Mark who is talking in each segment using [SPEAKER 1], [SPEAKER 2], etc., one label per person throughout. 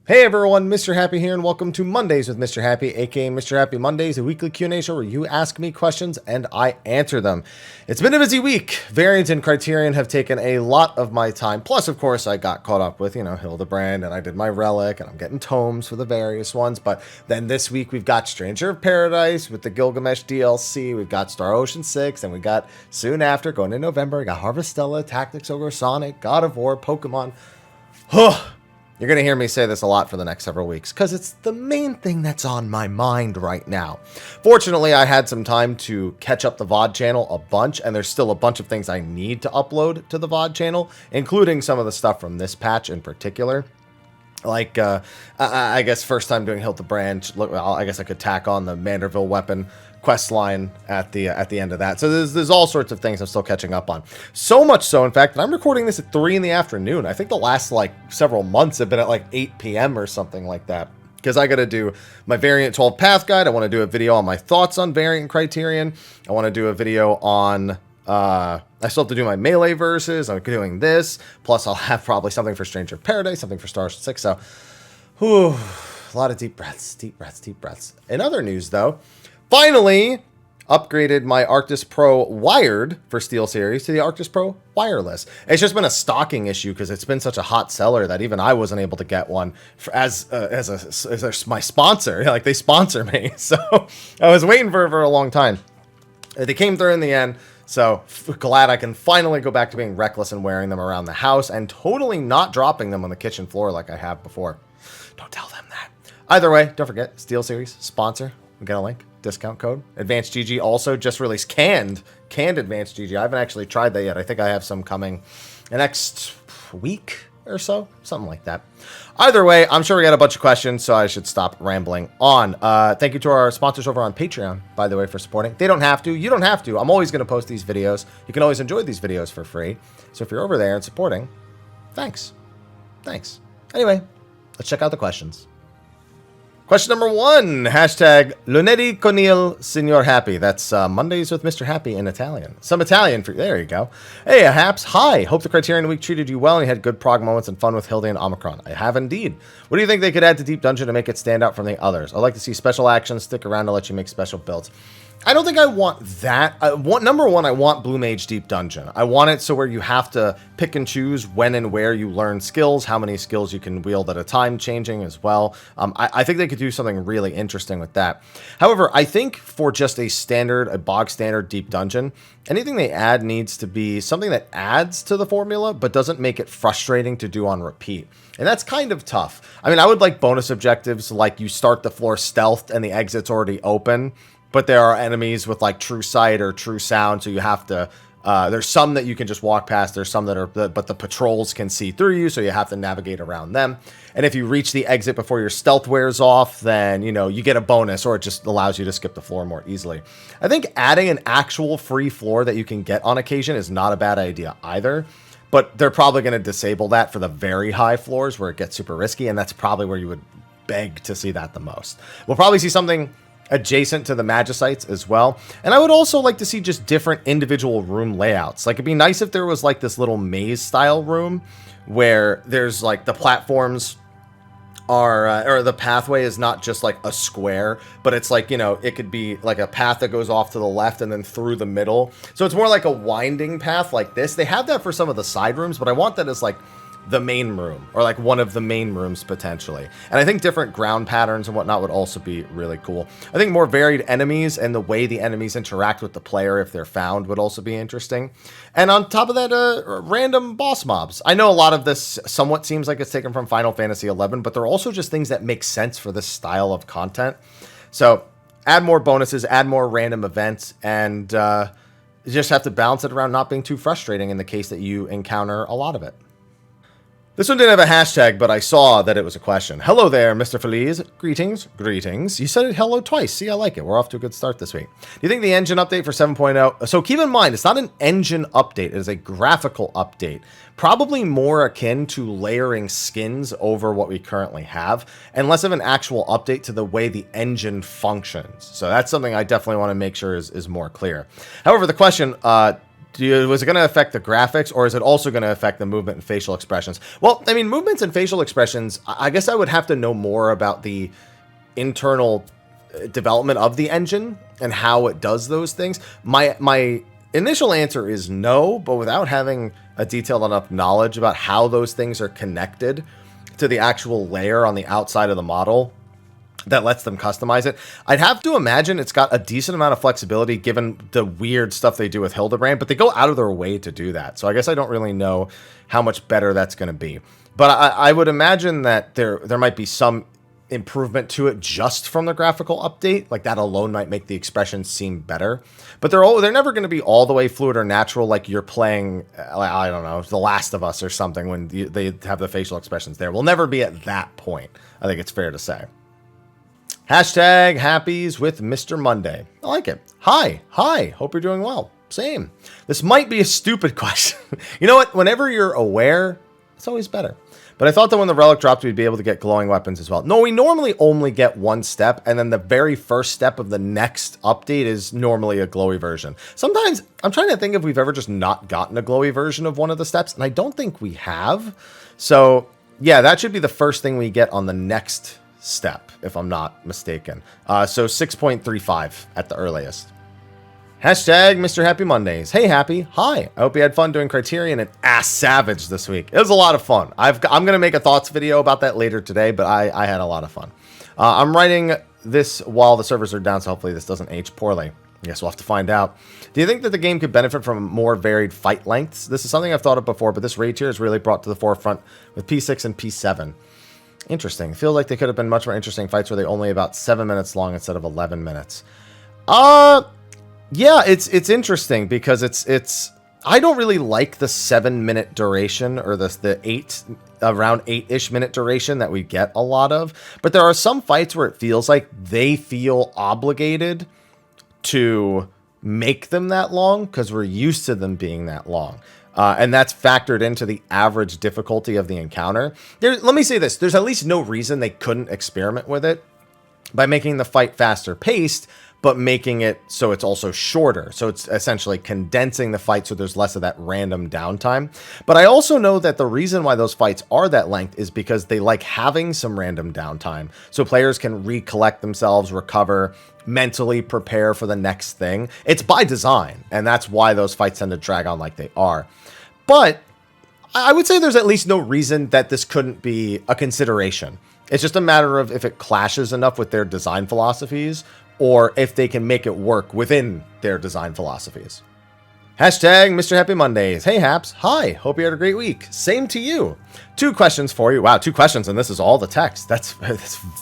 [SPEAKER 1] Hey everyone, Mr. Happy here, and welcome to Mondays with Mr. Happy, aka Mr. Happy Mondays, a weekly Q&A show where you ask me questions and I answer them. It's been a busy week. Variant and Criterion have taken a lot of my time. Plus, of course, I got caught up with, Hildebrand, and I did my Relic, and I'm getting tomes for the various ones. But then this week, we've got Stranger of Paradise with the Gilgamesh DLC. We've got Star Ocean 6, and we got, soon after, going in November, we got Harvestella, Tactics Ogre, Sonic, God of War, Pokemon. You're going to hear me say this a lot for the next several weeks, because it's the main thing that's on my mind right now. Fortunately, I had some time to catch up the VOD channel a bunch, and there's still a bunch of things I need to upload to the VOD channel, including some of the stuff from this patch in particular. Like, I guess first time doing Hildebrand, I guess I could tack on the Manderville weapon quest line at the end of that. So there's all sorts of things I'm still catching up on. So much so, in fact, that I'm recording this at 3 in the afternoon. I think the last several months have been at 8 p.m. or something like that. Because I got to do my Variant 12 Path Guide. I want to do a video on my thoughts on Variant Criterion. I want to do a video on... I still have to do my Melee verses. I'm doing this. Plus, I'll have probably something for Stranger of Paradise, something for Star Ocean 6. So, a lot of deep breaths, deep breaths, deep breaths. In other news, though, finally upgraded my Arctis Pro wired for SteelSeries to the Arctis Pro wireless. It's just been a stocking issue because it's been such a hot seller that even I wasn't able to get one as my sponsor. Like, they sponsor me, so I was waiting for a long time. They came through in the end. So glad I can finally go back to being reckless and wearing them around the house and totally not dropping them on the kitchen floor like I have before. Don't tell them that. Either way, don't forget, SteelSeries, sponsor. We got a link, discount code. Advanced GG also just released canned Advanced GG. I haven't actually tried that yet. I think I have some coming the next week or so, something like that. Either way, I'm sure we got a bunch of questions, so I should stop rambling on. Thank you to our sponsors over on Patreon, by the way, for supporting. They don't have to. You don't have to. I'm always going to post these videos. You can always enjoy these videos for free. So if you're over there and supporting, thanks. Thanks. Anyway, let's check out the questions. Question number 1, hashtag Lunedì con il Signor Happy. That's Mondays with Mr. Happy in Italian. Some Italian for you. There you go. Hey, Haps. Hi. Hope the Criterion Week treated you well and you had good prog moments and fun with Hilde and Omicron. I have indeed. What do you think they could add to Deep Dungeon to make it stand out from the others? I'd like to see special actions stick around to let you make special builds. I don't think I want that. Number one, I want Blue Mage Deep Dungeon. I want it so where you have to pick and choose when and where you learn skills, how many skills you can wield at a time, changing as well. I think they could do something really interesting with that. However, I think for just a bog standard Deep Dungeon, anything they add needs to be something that adds to the formula, but doesn't make it frustrating to do on repeat. And that's kind of tough. I mean, I would like bonus objectives like you start the floor stealthed and the exit's already open, but there are enemies with true sight or true sound, so you have to, there's some that you can just walk past, there's some that are, but the patrols can see through you, so you have to navigate around them. And if you reach the exit before your stealth wears off, then, you get a bonus, or it just allows you to skip the floor more easily. I think adding an actual free floor that you can get on occasion is not a bad idea either, but they're probably going to disable that for the very high floors where it gets super risky, and that's probably where you would beg to see that the most. We'll probably see something adjacent to the Magicites as well. And I would also like to see just different individual room layouts. It'd be nice if there was this little maze style room where there's the platforms are, or the pathway is not just a square, but it's it could be a path that goes off to the left and then through the middle. So it's more like a winding path like this. They have that for some of the side rooms, but I want that as the main room, or one of the main rooms potentially. And I think different ground patterns and whatnot would also be really cool. I think more varied enemies and the way the enemies interact with the player if they're found would also be interesting. And on top of that, random boss mobs. I know a lot of this somewhat seems like it's taken from Final Fantasy XI, but they're also just things that make sense for this style of content. So add more bonuses, add more random events, and you just have to balance it around not being too frustrating in the case that you encounter a lot of it. This one didn't have a hashtag, but I saw that it was a question. Hello there, Mr. Feliz. Greetings. Greetings. You said it hello twice. See, I like it. We're off to a good start this week. Do you think the engine update for 7.0... So keep in mind, it's not an engine update. It is a graphical update. Probably more akin to layering skins over what we currently have, and less of an actual update to the way the engine functions. So that's something I definitely want to make sure is more clear. However, the question... was it going to affect the graphics, or is it also going to affect the movement and facial expressions? Well, I mean, movements and facial expressions, I guess I would have to know more about the internal development of the engine and how it does those things. My initial answer is no, but without having a detailed enough knowledge about how those things are connected to the actual layer on the outside of the model that lets them customize it, I'd have to imagine it's got a decent amount of flexibility given the weird stuff they do with Hildebrand, but they go out of their way to do that. So I guess I don't really know how much better that's going to be. But I would imagine that there might be some improvement to it just from the graphical update. Like that alone might make the expressions seem better. But they're never going to be all the way fluid or natural like you're playing, I don't know, The Last of Us or something when they have the facial expressions there. We'll never be at that point, I think it's fair to say. Hashtag happies with Mr. Monday. I like it. Hi. Hope you're doing well. Same. This might be a stupid question. You know what? Whenever you're aware, it's always better. But I thought that when the relic dropped, we'd be able to get glowing weapons as well. No, we normally only get one step, and then the very first step of the next update is normally a glowy version. Sometimes, I'm trying to think if we've ever just not gotten a glowy version of one of the steps, and I don't think we have. So, yeah, that should be the first thing we get on the next step, if I'm not mistaken. So 6.35 at the earliest. Hashtag Mr. Happy Mondays. Hey, Happy. Hi. I hope you had fun doing Criterion and Ass Savage this week. It was a lot of fun. I'm going to make a thoughts video about that later today, but I had a lot of fun. I'm writing this while the servers are down, so hopefully this doesn't age poorly. I guess we'll have to find out. Do you think that the game could benefit from more varied fight lengths? This is something I've thought of before, but this raid tier is really brought to the forefront with P6 and P7. Interesting. I feel like they could have been much more interesting fights where they only about 7 minutes long instead of 11 minutes. Yeah, it's interesting because it's I don't really like the 7-minute duration or the around 8-ish minute duration that we get a lot of. But there are some fights where it feels like they feel obligated to make them that long because we're used to them being that long. And that's factored into the average difficulty of the encounter. Let me say this. There's at least no reason they couldn't experiment with it by making the fight faster paced, but making it so it's also shorter. So it's essentially condensing the fight so there's less of that random downtime. But I also know that the reason why those fights are that length is because they like having some random downtime. So players can recollect themselves, recover, mentally prepare for the next thing. It's by design, and that's why those fights tend to drag on like they are. But I would say there's at least no reason that this couldn't be a consideration. It's just a matter of if it clashes enough with their design philosophies or if they can make it work within their design philosophies. Hashtag Mr. Happy Mondays. Hey, Haps. Hi. Hope you had a great week. Same to you. 2 questions for you. Wow, 2 questions, and this is all the text. That's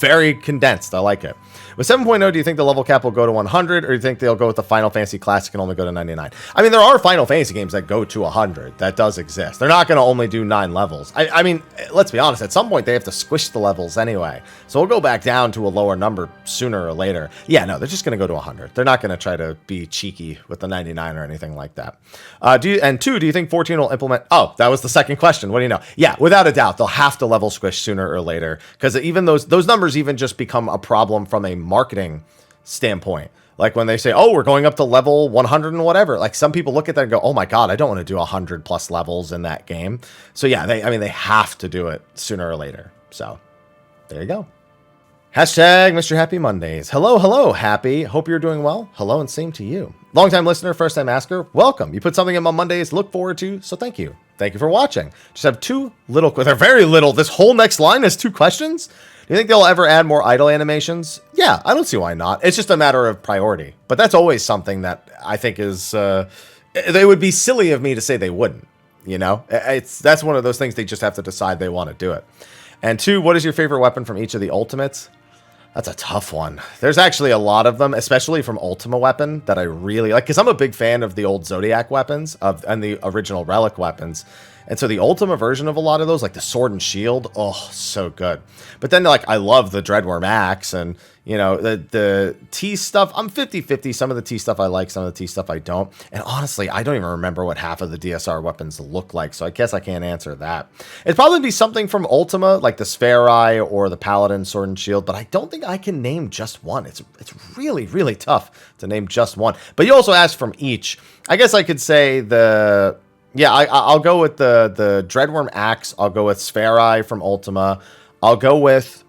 [SPEAKER 1] very condensed. I like it. With 7.0, do you think the level cap will go to 100, or do you think they'll go with the Final Fantasy Classic and only go to 99? I mean, there are Final Fantasy games that go to 100. That does exist. They're not going to only do 9 levels. I mean, let's be honest. At some point, they have to squish the levels anyway. So we'll go back down to a lower number sooner or later. Yeah, no, they're just going to go to 100. They're not going to try to be cheeky with the 99 or anything like that. Do you think 14 will implement... Oh, that was the second question. What do you know? Yeah, without a doubt, they'll have to level squish sooner or later, because even those numbers even just become a problem from a marketing standpoint. Like when they say, oh, we're going up to level 100 and whatever, like some people look at that and go, oh my god, I don't want to do 100 plus levels in that game. So yeah, they have to do it sooner or later. So there you go. Hashtag Mr. Happy Mondays. Hello, Happy. Hope you're doing well. Hello, and same to you. Long-time listener, first-time asker, welcome. You put something in my Mondays to look forward to, so thank you. Thank you for watching. Just have 2 little... They're very little. This whole next line has 2 questions. Do you think they'll ever add more idle animations? Yeah, I don't see why not. It's just a matter of priority. But that's always something that I think is... they would be silly of me to say they wouldn't. You know? That's one of those things they just have to decide they want to do it. And 2, what is your favorite weapon from each of the ultimates? That's a tough one. There's actually a lot of them, especially from Ultima Weapon, that I really like, because I'm a big fan of the old Zodiac weapons and the original Relic weapons. And so the Ultima version of a lot of those, like the Sword and Shield, oh, so good. But then, like, I love the Dreadworm Axe and, you know, the T stuff. I'm 50-50. Some of the T stuff I like, some of the T stuff I don't. And honestly, I don't even remember what half of the DSR weapons look like, so I guess I can't answer that. It'd probably be something from Ultima, like the Spherai or the Paladin Sword and Shield, but I don't think I can name just one. It's really, really tough to name just one. But you also asked from each. I guess I could say the... Yeah, I'll go with the Dreadworm Axe. I'll go with Spherai from Ultima. I'll go with...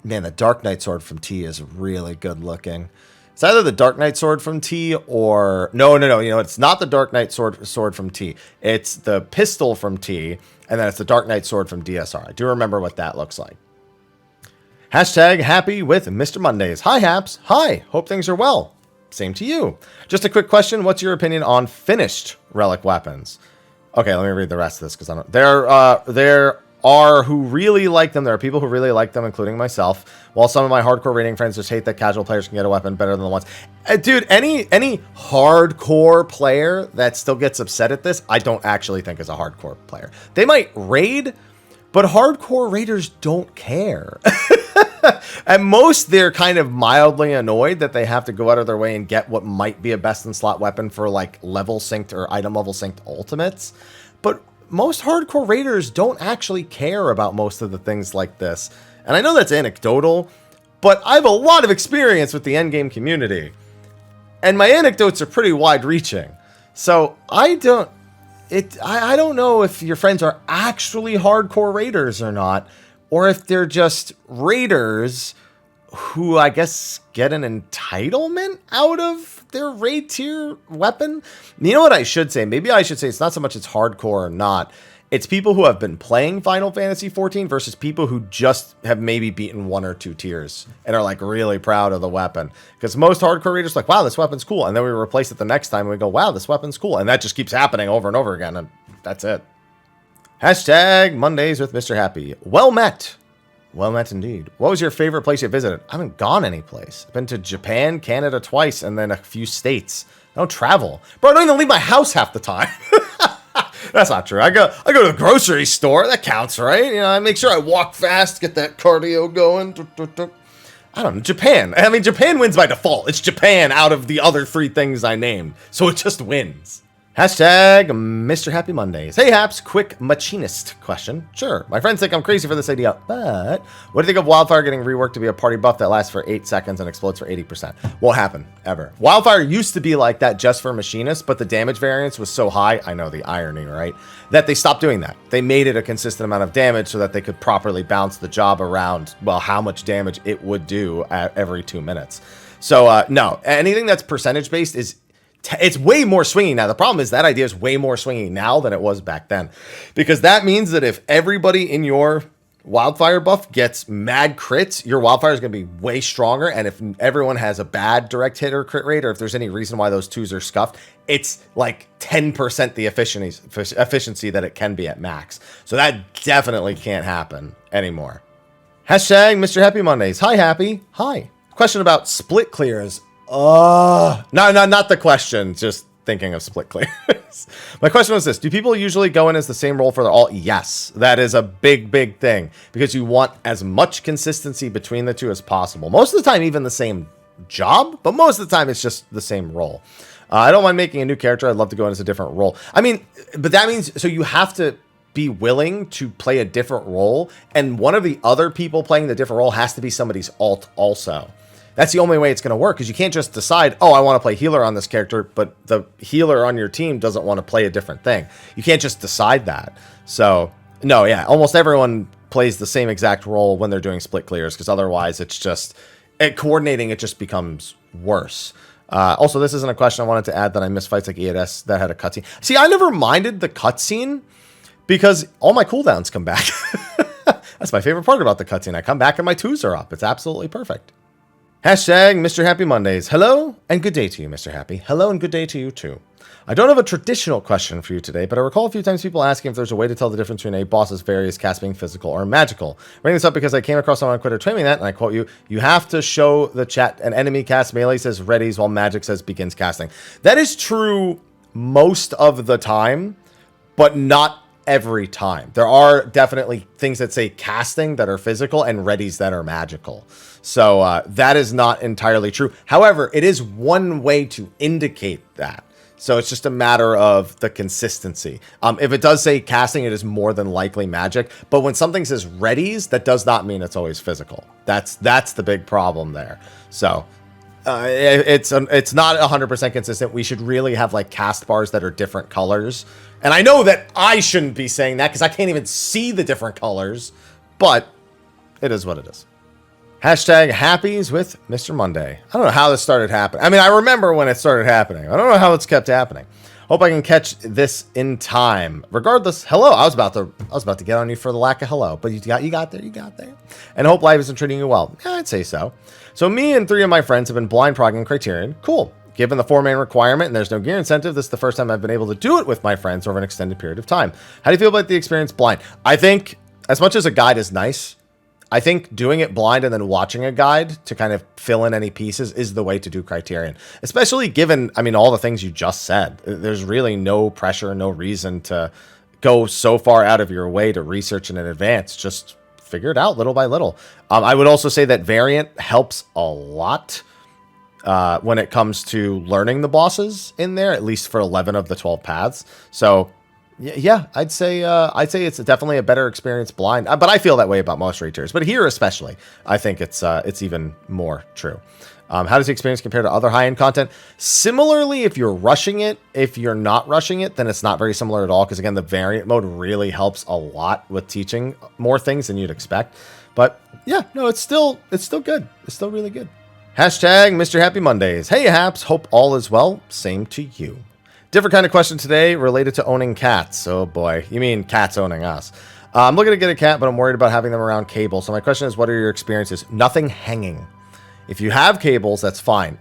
[SPEAKER 1] Man, the Dark Knight Sword from T is really good looking. It's either the Dark Knight Sword from T or... No. You know, it's not the Dark Knight Sword from T. It's the pistol from T, and then it's the Dark Knight Sword from DSR. I do remember what that looks like. Hashtag happy with Mr. Mondays. Hi, Haps. Hi. Hope things are well. Same to you. Just a quick question. What's your opinion on finished relic weapons? Okay, let me read the rest of this because I don't... There are who really like them. There are people who really like them, including myself. While some of my hardcore raiding friends just hate that casual players can get a weapon better than the ones. Dude, any hardcore player that still gets upset at this, I don't actually think is a hardcore player. They might raid, but hardcore raiders don't care. At most, they're kind of mildly annoyed that they have to go out of their way and get what might be a best-in-slot weapon for, like, level synced or item level synced ultimates. But most hardcore raiders don't actually care about most of the things like this. And I know that's anecdotal, but I have a lot of experience with the endgame community. And my anecdotes are pretty wide-reaching. So I don't know if your friends are actually hardcore raiders or not, or if they're just raiders who, I guess, get an entitlement out of their raid tier weapon. You know what I should say? Maybe I should say it's not so much it's hardcore or not. It's people who have been playing Final Fantasy XIV versus people who just have maybe beaten 1 or 2 tiers and are, like, really proud of the weapon. Because most hardcore raiders are like, wow, this weapon's cool. And then we replace it the next time and we go, wow, this weapon's cool. And that just keeps happening over and over again. And that's it. Hashtag Mondays with Mr. Happy. Well met. Well met indeed. What was your favorite place you visited? I haven't gone any place. I've been to Japan, Canada twice, and then a few states. I don't travel. Bro, I don't even leave my house half the time. That's not true. I go to the grocery store. That counts, right? You know, I make sure I walk fast, get that cardio going. I don't know. Japan. I mean, Japan wins by default. It's Japan out of the other 3 things I named. So it just wins. Hashtag Mr. Happy Mondays. Hey, Haps, quick machinist question. Sure, my friends think I'm crazy for this idea, but what do you think of Wildfire getting reworked to be a party buff that lasts for 8 seconds and explodes for 80%? Won't happen, ever. Wildfire used to be like that just for machinists, but the damage variance was so high, I know the irony, right, that they stopped doing that. They made it a consistent amount of damage so that they could properly bounce the job around, well, how much damage it would do at every 2 minutes. So, no, anything that's percentage-based is... It's way more swinging now. The problem is that idea is way more swinging now than it was back then. Because that means that if everybody in your Wildfire buff gets mad crits, your Wildfire is going to be way stronger. And if everyone has a bad direct hit or crit rate, or if there's any reason why those 2s are scuffed, it's like 10% the efficiency that it can be at max. So that definitely can't happen anymore. Hashtag Mr. Happy Mondays. Hi, Happy. Hi. Question about split clears. No, not the question. Just thinking of split clears. My question was this. Do people usually go in as the same role for their ult? Yes. That is a big thing. Because you want as much consistency between the 2 as possible. Most of the time, even the same job. But most of the time, it's just the same role. I don't mind making a new character. I'd love to go in as a different role. I mean, but that means... So you have to be willing to play a different role. And one of the other people playing the different role has to be somebody's ult also. That's the only way it's going to work, because you can't just decide, oh, I want to play healer on this character, but the healer on your team doesn't want to play a different thing. You can't just decide that. So, no, yeah, almost everyone plays the same exact role when they're doing split clears, because otherwise it's just, coordinating it just becomes worse. Also, this isn't a question I wanted to add that I missed fights like EAS that had a cutscene. See, I never minded the cutscene, because all my cooldowns come back. That's my favorite part about the cutscene. I come back and my 2s are up. It's absolutely perfect. Hashtag Mr. Happy Mondays. Hello and good day to you, Mr. Happy. Hello and good day to you, too. I don't have a traditional question for you today, but I recall a few times people asking if there's a way to tell the difference between a boss's various casts being physical or magical. I'm bringing this up because I came across someone on Twitter claiming that, and I quote you, "You have to show the chat an enemy cast melee says readies while magic says begins casting." That is true most of the time, but not every time. There are definitely things that say casting that are physical and readies that are magical. So that is not entirely true. However, it is one way to indicate that. So it's just a matter of the consistency. If it does say casting, it is more than likely magic. But when something says readies, that does not mean it's always physical. That's the big problem there. So it's not 100% consistent. We should really have like cast bars that are different colors. And I know that I shouldn't be saying that because I can't even see the different colors. But it is what it is. Hashtag happies with Mr. Monday. I don't know how this started happening. I mean, I remember when it started happening. I don't know how it's kept happening. Hope I can catch this in time. Regardless, hello. I was about to get on you for the lack of hello, but you got there. And hope life isn't treating you well. Yeah, I'd say so. So me and 3 of my friends have been blind progging Criterion. Cool. Given the 4-man requirement and there's no gear incentive, this is the first time I've been able to do it with my friends over an extended period of time. How do you feel about the experience blind? I think as much as a guide is nice, I think doing it blind and then watching a guide to kind of fill in any pieces is the way to do Criterion. Especially given, I mean, all the things you just said. There's really no pressure, no reason to go so far out of your way to research in advance. Just figure it out little by little. I would also say that variant helps a lot when it comes to learning the bosses in there, at least for 11 of the 12 paths. So yeah, I'd say it's definitely a better experience blind, but I feel that way about most retiers. But here especially, I think it's even more true. How does the experience compare to other high-end content? Similarly, if you're rushing it. If you're not rushing it, then it's not very similar at all. Because again, the variant mode really helps a lot with teaching more things than you'd expect. But yeah, no, it's still good. It's still really good. Hashtag Mr. Happy Mondays. Hey, Haps. Hope all is well. Same to you. Different kind of question today related to owning cats. Oh boy, you mean cats owning us. I'm looking to get a cat, but I'm worried about having them around cable. So my question is, what are your experiences? Nothing hanging. If you have cables, that's fine.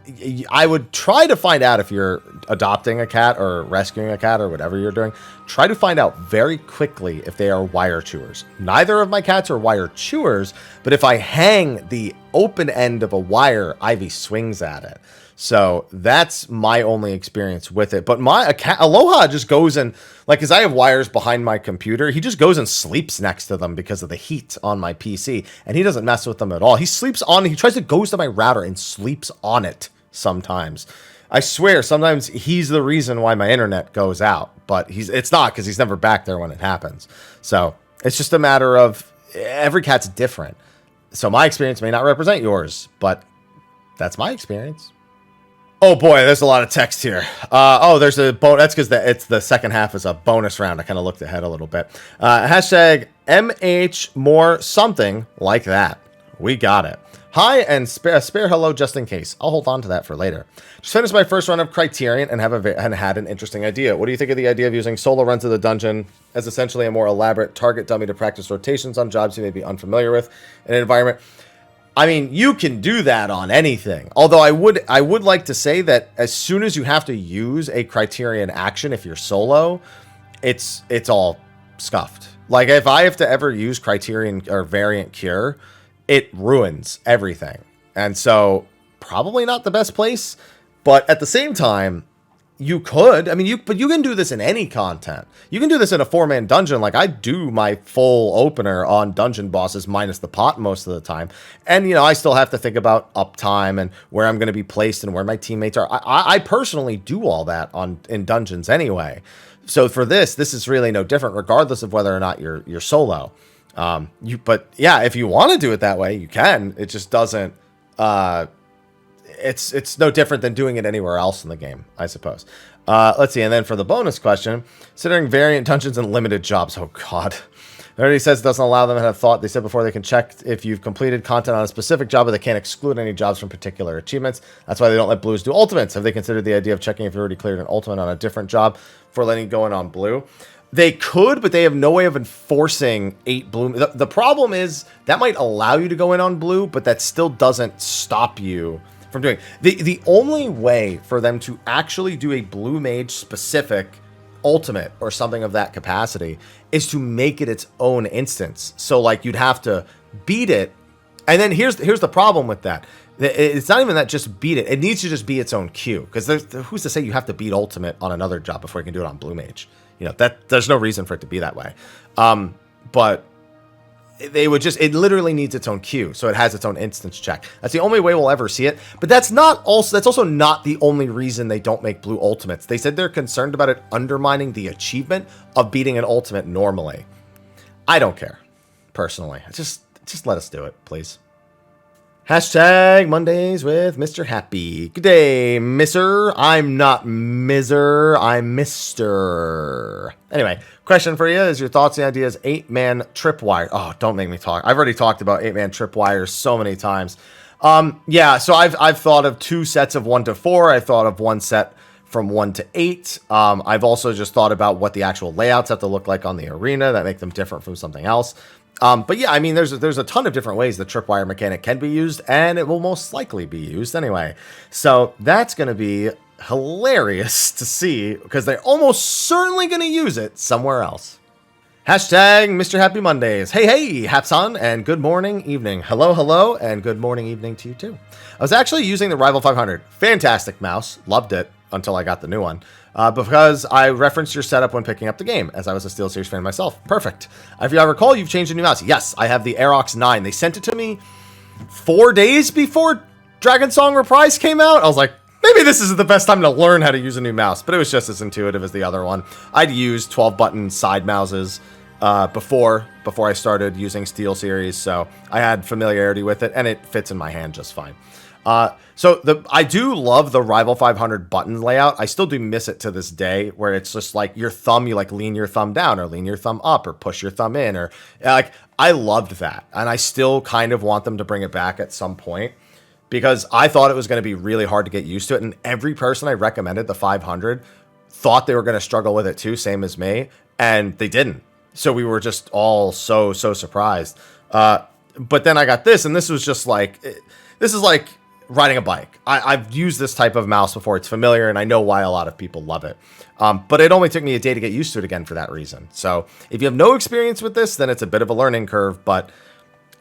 [SPEAKER 1] I would try to find out if you're adopting a cat or rescuing a cat or whatever you're doing. Try to find out very quickly if they are wire chewers. Neither of my cats are wire chewers, but if I hang the open end of a wire, Ivy swings at it. So that's my only experience with it. But a cat, Aloha just goes and, like, because I have wires behind my computer, he just goes and sleeps next to them because of the heat on my PC. And he doesn't mess with them at all. He tries to go to my router and sleeps on it sometimes. I swear, sometimes he's the reason why my internet goes out. But it's not, because he's never back there when it happens. So it's just a matter of, every cat's different. So my experience may not represent yours, but that's my experience. Oh boy, there's a lot of text here. There's a bonus. That's because it's the second half is a bonus round. I kind of looked ahead a little bit. Hashtag MH more something like that. We got it. Hi, and spare hello just in case. I'll hold on to that for later. Just finished my first run of Criterion and had an interesting idea. What do you think of the idea of using solo runs of the dungeon as essentially a more elaborate target dummy to practice rotations on jobs you may be unfamiliar with in an environment? I mean, you can do that on anything. Although I would like to say that as soon as you have to use a Criterion action, if you're solo, it's all scuffed. Like if I have to ever use Criterion or Variant Cure, it ruins everything. And so probably not the best place, but at the same time, you could. I mean, but you can do this in any content. You can do this in a 4-man dungeon. Like I do my full opener on dungeon bosses minus the pot most of the time. And, I still have to think about uptime and where I'm going to be placed and where my teammates are. I personally do all that in dungeons anyway. So for this is really no different, regardless of whether or not you're solo. But yeah, if you want to do it that way, you can. It just doesn't. It's no different than doing it anywhere else in the game, I suppose. Let's see. And then for the bonus question, considering variant dungeons and limited jobs. Oh, God. It already says it doesn't allow them to have thought. They said before they can check if you've completed content on a specific job, but they can't exclude any jobs from particular achievements. That's why they don't let blues do ultimates. Have they considered the idea of checking if you already cleared an ultimate on a different job for letting go in on blue? They could, but they have no way of enforcing 8 blue. The problem is that might allow you to go in on blue, but that still doesn't stop you from doing the only way for them to actually do a blue mage specific ultimate or something of that capacity is to make it its own instance. So like you'd have to beat it. And then here's the problem with that. It's not even that just beat it. It needs to just be its own queue. Because who's to say you have to beat ultimate on another job before you can do it on blue mage? You know, that there's no reason for it to be that way. But they would just, it literally needs its own queue, so it has its own instance check. That's the only way we'll ever see it. But that's also not the only reason they don't make blue ultimates. They said they're concerned about it undermining the achievement of beating an ultimate normally. I don't care, personally. Just let us do it, please. Hashtag Mondays with Mr. Happy. Good day, Misser. I'm not Miser, I'm Mr. Anyway, question for you is your thoughts and ideas 8-man tripwire. Oh, don't make me talk. I've already talked about 8-man tripwires so many times. Yeah, so I've thought of 2 sets of 1 to 4. I thought of 1 set from 1 to 8. I've also just thought about what the actual layouts have to look like on the arena that make them different from something else. But yeah, I mean, there's a ton of different ways the tripwire mechanic can be used, and it will most likely be used anyway. So that's going to be hilarious to see, because they're almost certainly going to use it somewhere else. Hashtag Mr. Happy Mondays. Hey, Hapson, and good morning, evening. Hello, and good morning, evening to you too. I was actually using the Rival 500. Fantastic mouse. Loved it until I got the new one. Because I referenced your setup when picking up the game, as I was a SteelSeries fan myself. Perfect. If I recall, you've changed a new mouse. Yes, I have the Aerox 9. They sent it to me 4 days before Dragon Song Reprise came out. I was like, maybe this is the best time to learn how to use a new mouse, but it was just as intuitive as the other one. I'd used 12-button side mouses before I started using SteelSeries, so I had familiarity with it, and it fits in my hand just fine. I do love the Rival 500 button layout. I still do miss it to this day, where it's just like your thumb, you like lean your thumb down or lean your thumb up or push your thumb in, or like, I loved that. And I still kind of want them to bring it back at some point, because I thought it was going to be really hard to get used to it. And every person I recommended the 500 thought they were going to struggle with it too, same as me. And they didn't. So we were just all so surprised. But then I got this, and this was just like, this is like riding a bike. I've used this type of mouse before. It's familiar, and I know why a lot of people love it. But it only took me a day to get used to it again for that reason. So if you have no experience with this, then it's a bit of a learning curve, but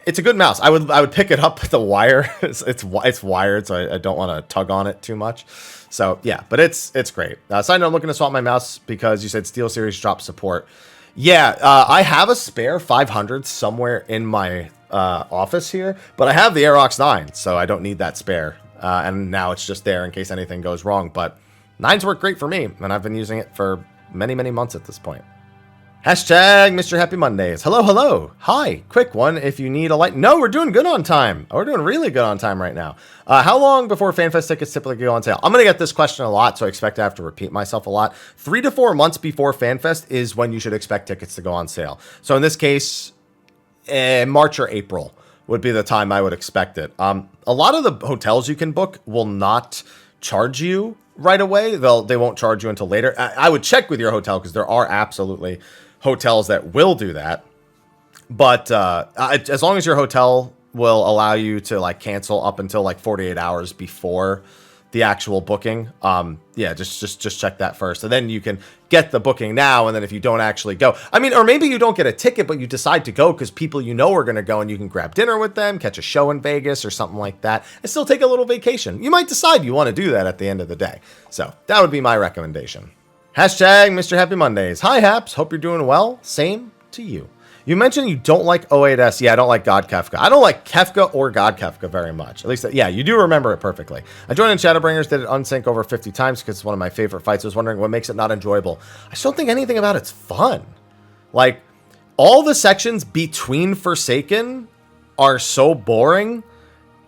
[SPEAKER 1] it's a good mouse. I would pick it up with the wire. It's wired, so I don't want to tug on it too much. So yeah, but it's great. Side note, I'm looking to swap my mouse because you said SteelSeries dropped support. Yeah, I have a spare 500 somewhere in my office here, but I have the Aerox 9, so I don't need that spare. And now it's just there in case anything goes wrong. But 9s work great for me, and I've been using it for many months at this point. Hashtag Mr. Happy Mondays. Hello. Hi, quick one. If you need a light. No, we're doing good on time. We're doing really good on time right now. How long before FanFest tickets typically go on sale? I'm going to get this question a lot, so I expect to have to repeat myself a lot. 3 to 4 months before FanFest is when you should expect tickets to go on sale. So in this case, March or April would be the time I would expect it. A lot of the hotels you can book will not charge you right away. They won't charge you until later. I would check with your hotel, because there are absolutely hotels that will do that, but as long as your hotel will allow you to like cancel up until like 48 hours before the actual booking, yeah, just check that first, and then you can get the booking now. And then if you don't actually go, I mean, or maybe you don't get a ticket, but you decide to go because people you know are going to go, and you can grab dinner with them, catch a show in Vegas or something like that, and still take a little vacation. You might decide you want to do that at the end of the day. So that would be my recommendation. Hashtag Mr. Happy Mondays. Hi, Haps. Hope you're doing well. Same to you. You mentioned you don't like 08S. Yeah, I don't like God Kefka. I don't like Kefka or God Kefka very much. At least, yeah, you do remember it perfectly. I joined in Shadowbringers, did it unsync over 50 times because it's one of my favorite fights. I was wondering what makes it not enjoyable. I just don't think anything about it's fun. Like, all the sections between Forsaken are so boring,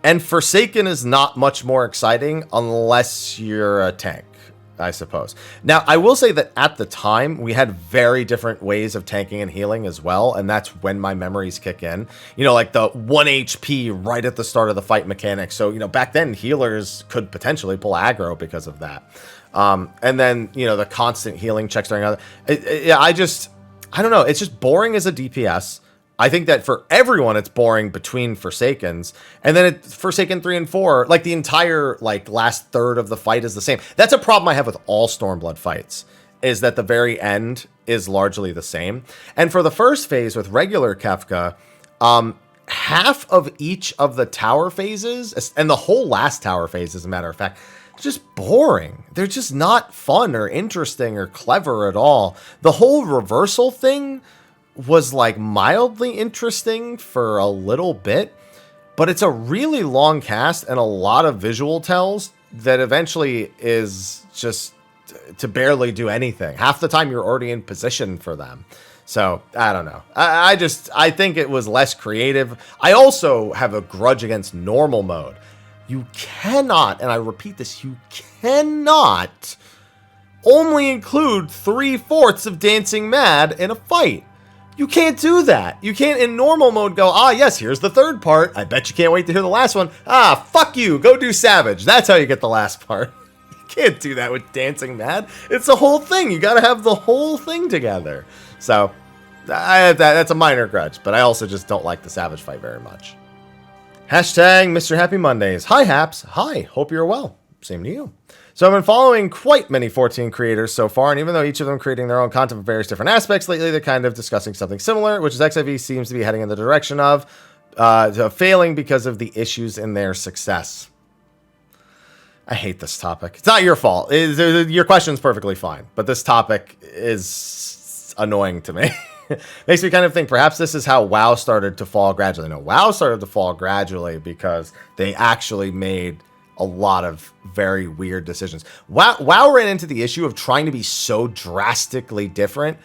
[SPEAKER 1] and Forsaken is not much more exciting unless you're a tank, I suppose. Now, I will say that at the time, we had very different ways of tanking and healing as well, and that's when my memories kick in. You know, like the 1 HP right at the start of the fight mechanic. So, you know, back then, healers could potentially pull aggro because of that. And then, you know, the constant healing checks during other... I don't know. It's just boring as a DPS. I think that for everyone, it's boring between Forsakens, and then Forsaken 3 and 4, like the entire like last third of the fight is the same. That's a problem I have with all Stormblood fights, is that the very end is largely the same. And for the first phase with regular Kefka, half of each of the tower phases, and the whole last tower phase, as a matter of fact, just boring. They're just not fun or interesting or clever at all. The whole reversal thing was like mildly interesting for a little bit, but it's a really long cast and a lot of visual tells that eventually is just to barely do anything. Half the time you're already in position for them. So, I don't know. I think it was less creative. I also have a grudge against normal mode. You cannot, and I repeat this, you cannot only include 3/4 of Dancing Mad in a fight. You can't do that. You can't in normal mode go, yes, here's the third part. I bet you can't wait to hear the last one. Fuck you. Go do Savage. That's how you get the last part. You can't do that with Dancing Mad. It's the whole thing. You got to have the whole thing together. So, that's a minor grudge, but I also just don't like the Savage fight very much. Hashtag Mr. Happy Mondays. Hi, Haps. Hi. Hope you're well. Same to you. So I've been following quite many 14 creators so far, and even though each of them creating their own content for various different aspects, lately they're kind of discussing something similar, which is XIV seems to be heading in the direction of failing because of the issues in their success. I hate this topic. It's not your fault. Your question's perfectly fine, but this topic is annoying to me. Makes me kind of think perhaps this is how WoW started to fall gradually. No, WoW started to fall gradually because they actually made a lot of very weird decisions. WoW ran into the issue of trying to be so drastically different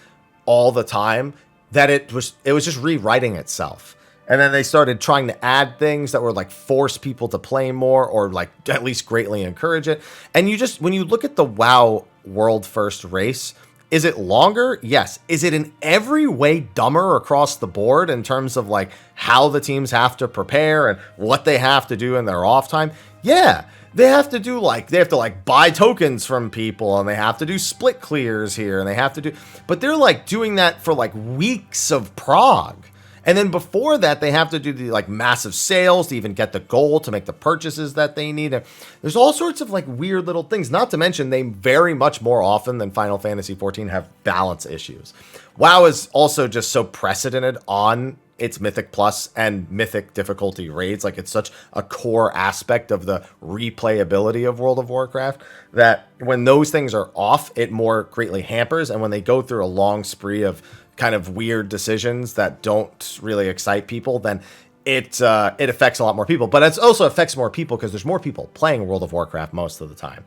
[SPEAKER 1] all the time that it was just rewriting itself. And then they started trying to add things that were like force people to play more or like at least greatly encourage it. And when you look at the WoW world first race, is it longer? Yes. Is it in every way dumber across the board in terms of like how the teams have to prepare and what they have to do in their off time? Yeah. They have to buy tokens from people and they have to do split clears here and they have to do, but they're like doing that for like weeks of prog. And then before that, they have to do the like massive sales to even get the gold to make the purchases that they need. And there's all sorts of like weird little things, not to mention they very much more often than Final Fantasy XIV have balance issues. WoW is also just so precedented on its Mythic Plus and Mythic difficulty raids. Like it's such a core aspect of the replayability of World of Warcraft that when those things are off, it more greatly hampers. And when they go through a long spree of kind of weird decisions that don't really excite people, then it affects a lot more people. But it also affects more people because there's more people playing World of Warcraft most of the time.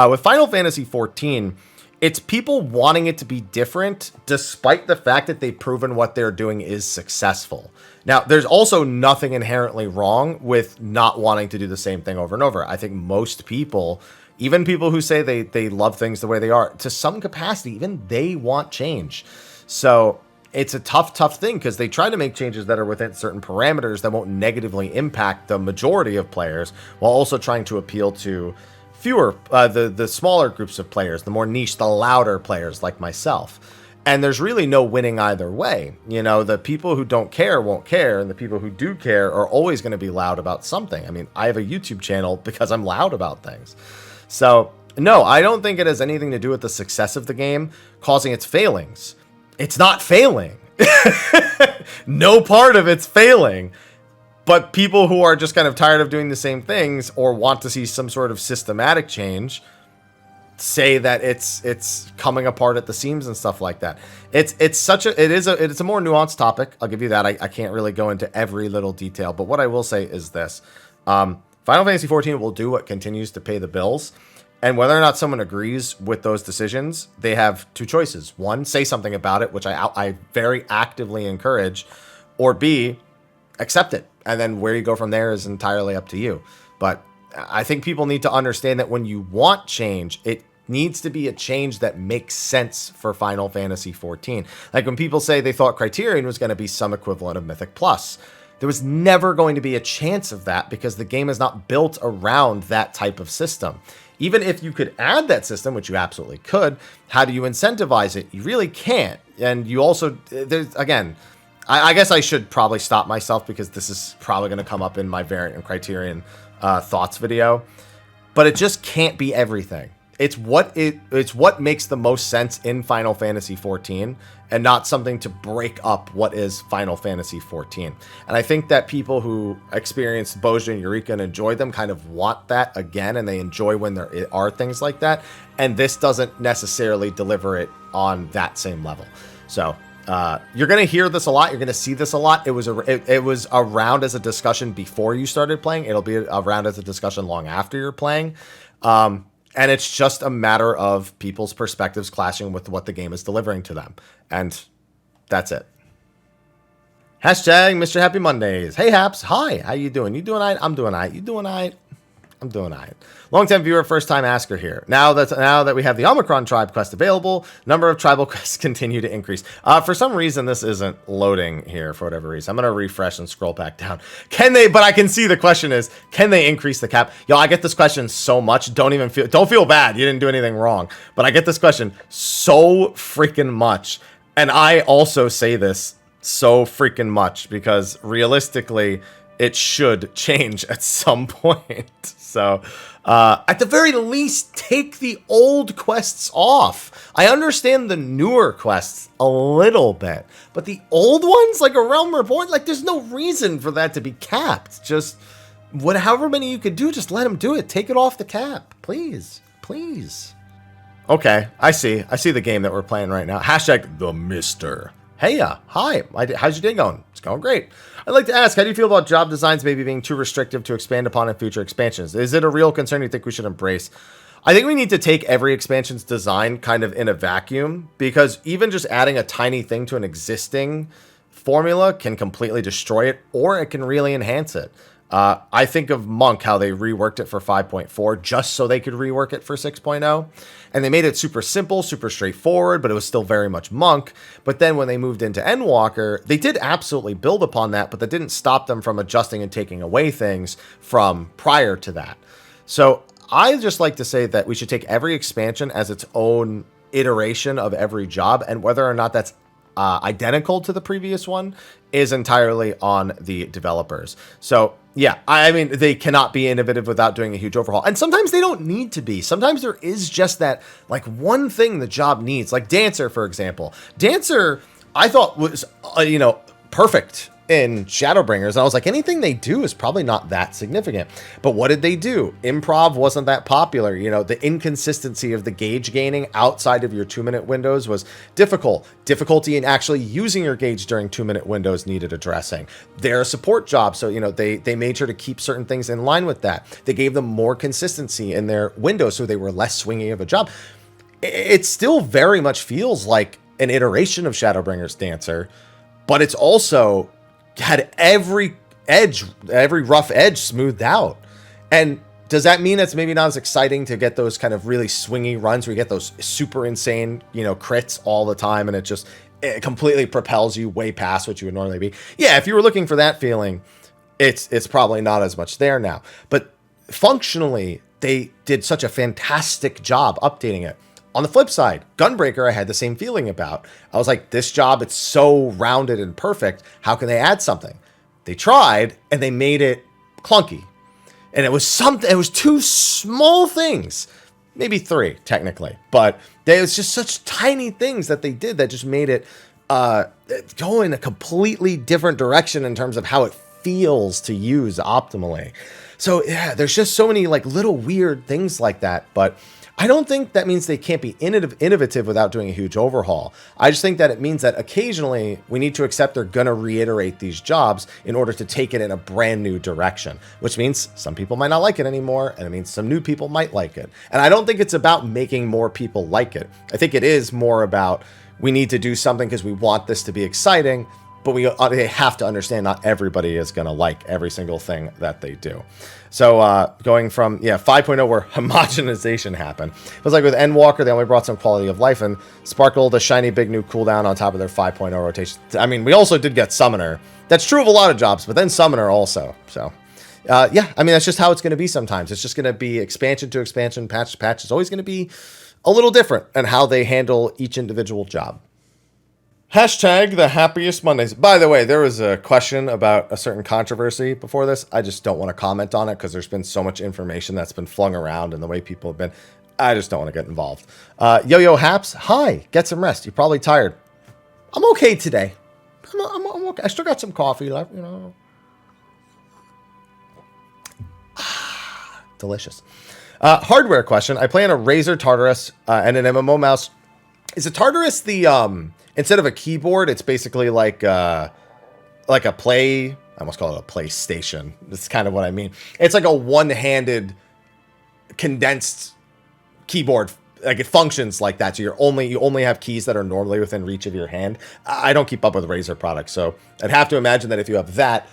[SPEAKER 1] With Final Fantasy XIV, it's people wanting it to be different despite the fact that they've proven what they're doing is successful. Now, there's also nothing inherently wrong with not wanting to do the same thing over and over. I think most people, even people who say they love things the way they are, to some capacity, even they want change. So it's a tough thing because they try to make changes that are within certain parameters that won't negatively impact the majority of players while also trying to appeal to fewer, the smaller groups of players, the more niche, the louder players like myself. And there's really no winning either way. You know, the people who don't care won't care, and the people who do care are always going to be loud about something. I mean, I have a YouTube channel because I'm loud about things. So, no, I don't think it has anything to do with the success of the game causing its failings. It's not failing. No part of it's failing. But people who are just kind of tired of doing the same things or want to see some sort of systematic change say that it's coming apart at the seams and stuff like that. It's a more nuanced topic. I'll give you that. I can't really go into every little detail, but what I will say is this. Final Fantasy XIV will do what continues to pay the bills. And whether or not someone agrees with those decisions, they have two choices. One, say something about it, which I very actively encourage, or B, accept it. And then where you go from there is entirely up to you. But I think people need to understand that when you want change, it needs to be a change that makes sense for Final Fantasy XIV. Like when people say they thought Criterion was going to be some equivalent of Mythic Plus, there was never going to be a chance of that because the game is not built around that type of system. Even if you could add that system, which you absolutely could, how do you incentivize it? You really can't. And you also, again, I guess I should probably stop myself because this is probably going to come up in my Variant and Criterion thoughts video. But it just can't be everything. it's what makes the most sense in Final Fantasy 14 and not something to break up what is Final Fantasy 14. And I think that people who experienced Bozja and Eureka and enjoy them kind of want that again, and they enjoy when there are things like that. And this doesn't necessarily deliver it on that same level. So you're going to hear this a lot. You're going to see this a lot. It was around as a discussion before you started playing. It'll be around as a discussion long after you're playing. And it's just a matter of people's perspectives clashing with what the game is delivering to them. And that's it. Hashtag Mr. Happy Mondays. Hey, Haps. Hi. How you doing? You doing all right? I'm doing all right. You doing all right? I'm doing all right. Long-time viewer, first-time asker here. Now that we have the Omicron tribe quest available, number of tribal quests continue to increase. For some reason, this isn't loading here for whatever reason. I'm going to refresh and scroll back down. But I can see the question is, can they increase the cap? Yo, I get this question so much. Don't feel bad. You didn't do anything wrong. But I get this question so freaking much. And I also say this so freaking much because realistically, it should change at some point. So, at the very least, take the old quests off. I understand the newer quests a little bit, but the old ones, like a Realm Reborn, like there's no reason for that to be capped. Just however many you could do, just let them do it. Take it off the cap, please, please. Okay, I see the game that we're playing right now. Hashtag the Mister. Hey, hi. How's your day going? It's going great. I'd like to ask, how do you feel about job designs maybe being too restrictive to expand upon in future expansions? Is it a real concern you think we should embrace? I think we need to take every expansion's design kind of in a vacuum, because even just adding a tiny thing to an existing formula can completely destroy it, or it can really enhance it. I think of Monk, how they reworked it for 5.4 just so they could rework it for 6.0. And they made it super simple, super straightforward, but it was still very much Monk. But then when they moved into Endwalker, they did absolutely build upon that, but that didn't stop them from adjusting and taking away things from prior to that. So I just like to say that we should take every expansion as its own iteration of every job, and whether or not that's identical to the previous one is entirely on the developers. So yeah, I mean, they cannot be innovative without doing a huge overhaul. And sometimes they don't need to be. Sometimes there is just that, like, one thing the job needs. Like Dancer, for example. Dancer, I thought was, perfect in Shadowbringers. And I was like, anything they do is probably not that significant. But what did they do? Improv wasn't that popular. The inconsistency of the gauge gaining outside of your 2-minute windows was difficult. Difficulty in actually using your gauge during 2-minute windows needed addressing. They're a support job, so they made sure to keep certain things in line with that. They gave them more consistency in their windows, so they were less swingy of a job. It still very much feels like an iteration of Shadowbringers Dancer, but it's also had every rough edge smoothed out. And does that mean it's maybe not as exciting to get those kind of really swingy runs where you get those super insane, crits all the time, and it completely propels you way past what you would normally be? Yeah, if you were looking for that feeling, it's probably not as much there now. But functionally, they did such a fantastic job updating it. On the flip side, Gunbreaker, I had the same feeling about. I was like, this job, it's so rounded and perfect. How can they add something? They tried, and they made it clunky. And it was 2 small things. Maybe 3, technically. But it was just such tiny things that they did that just made it go in a completely different direction in terms of how it feels to use optimally. So, yeah, there's just so many little weird things like that. But I don't think that means they can't be innovative without doing a huge overhaul. I just think that it means that occasionally we need to accept they're going to reiterate these jobs in order to take it in a brand new direction, which means some people might not like it anymore, and it means some new people might like it. And I don't think it's about making more people like it. I think it is more about we need to do something because we want this to be exciting, but they have to understand not everybody is going to like every single thing that they do. So going from 5.0 where homogenization happened. It was like with Endwalker, they only brought some quality of life and sparkled a shiny big new cooldown on top of their 5.0 rotation. I mean, we also did get Summoner. That's true of a lot of jobs, but then Summoner also. So that's just how it's going to be sometimes. It's just going to be expansion to expansion, patch to patch. It's always going to be a little different in how they handle each individual job. Hashtag the happiest Mondays. By the way, there was a question about a certain controversy before this. I just don't want to comment on it because there's been so much information that's been flung around and the way people have been. I just don't want to get involved. Yo-Yo Haps, hi. Get some rest. You're probably tired. I'm okay today. I'm okay. I still got some coffee left, you know. Delicious. Hardware question. I play on a Razer Tartarus and an MMO mouse. Is a Tartarus the instead of a keyboard, it's basically like a play. I almost call it a PlayStation. That's kind of what I mean. It's like a one-handed condensed keyboard. Like it functions like that. So you only have keys that are normally within reach of your hand. I don't keep up with Razer products, so I'd have to imagine that if you have that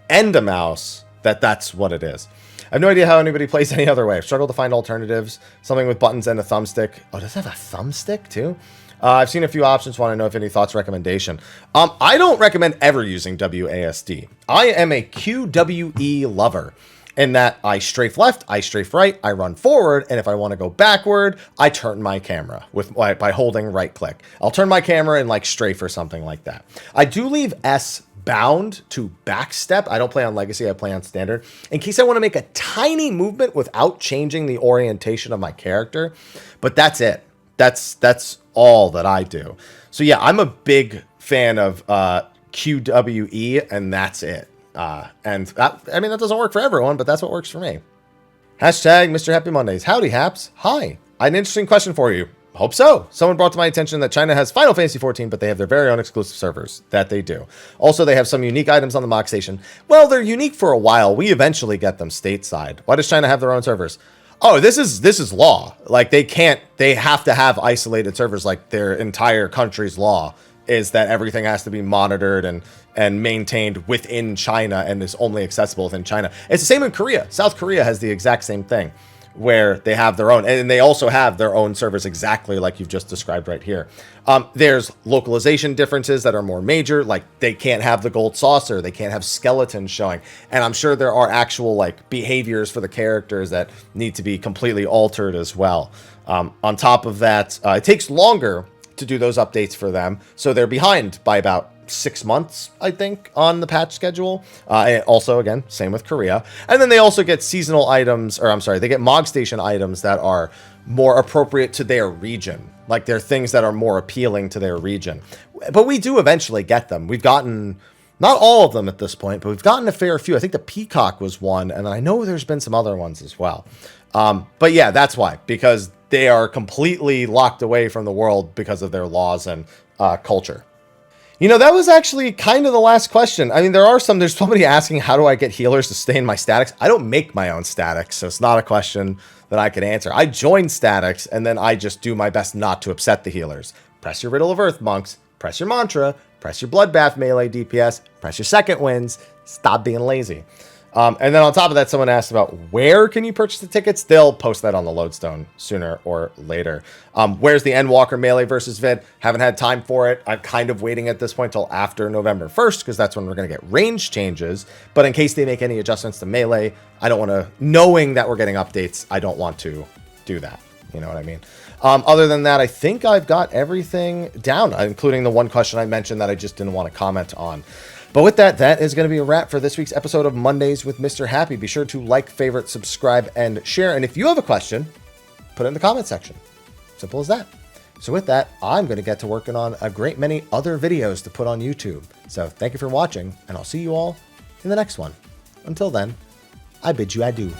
[SPEAKER 1] and a mouse, that's what it is. I have no idea how anybody plays any other way. I've struggled to find alternatives. Something with buttons and a thumbstick. Oh, does it have a thumbstick too? I've seen a few options. Want to know if any thoughts, recommendation. I don't recommend ever using WASD. I am a QWE lover in that I strafe left, I strafe right, I run forward, and if I want to go backward, I turn my camera by holding right click. I'll turn my camera and like strafe or something like that. I do leave S bound to backstep. I don't play on Legacy, I play on Standard, in case I want to make a tiny movement without changing the orientation of my character. But that's it. That's all that I do. So yeah, I'm a big fan of QWE, and that's it. And that, I mean, that doesn't work for everyone, but that's what works for me. Hashtag Mr. Happy Mondays. Howdy, Haps. Hi. I had an interesting question for you. Hope so. Someone brought to my attention that China has Final Fantasy XIV, but they have their very own exclusive servers. That they do. Also, they have some unique items on the Mock Station. Well, they're unique for a while. We eventually get them stateside. Why does China have their own servers? Oh, this is law. Like they have to have isolated servers. Like their entire country's law is that everything has to be monitored and maintained within China and is only accessible within China. It's the same in Korea. South Korea has the exact same thing, where they have their own, and they also have their own servers exactly like you've just described right here. There's localization differences that are more major, like they can't have the gold saucer, they can't have skeletons showing, and I'm sure there are actual like behaviors for the characters that need to be completely altered as well. On top of that, it takes longer to do those updates for them, so they're behind by about 6 months, I think, on the patch schedule. And also, again, same with Korea. And then they also get seasonal items, or I'm sorry, they get Mog Station items that are more appropriate to their region. Like they're things that are more appealing to their region. But we do eventually get them. We've gotten, not all of them at this point, but we've gotten a fair few. I think the Peacock was one, and I know there's been some other ones as well. But yeah, that's why, because they are completely locked away from the world because of their laws and culture. You know, that was actually kind of the last question. I mean, there's somebody asking, how do I get healers to stay in my statics? I don't make my own statics, so it's not a question that I could answer. I join statics, and then I just do my best not to upset the healers. Press your Riddle of Earth, monks. Press your mantra. Press your Bloodbath melee DPS. Press your second winds. Stop being lazy. And then on top of that, someone asked about where can you purchase the tickets? They'll post that on the Lodestone sooner or later. Where's the Endwalker melee versus vid? Haven't had time for it. I'm kind of waiting at this point till after November 1st, because that's when we're going to get range changes. But in case they make any adjustments to melee, I don't want to, knowing that we're getting updates, I don't want to do that. You know what I mean? Other than that, I think I've got everything down, including the one question I mentioned that I just didn't want to comment on. But with that, that is going to be a wrap for this week's episode of Mondays with Mr. Happy. Be sure to like, favorite, subscribe, and share. And if you have a question, put it in the comment section. Simple as that. So with that, I'm going to get to working on a great many other videos to put on YouTube. So thank you for watching, and I'll see you all in the next one. Until then, I bid you adieu.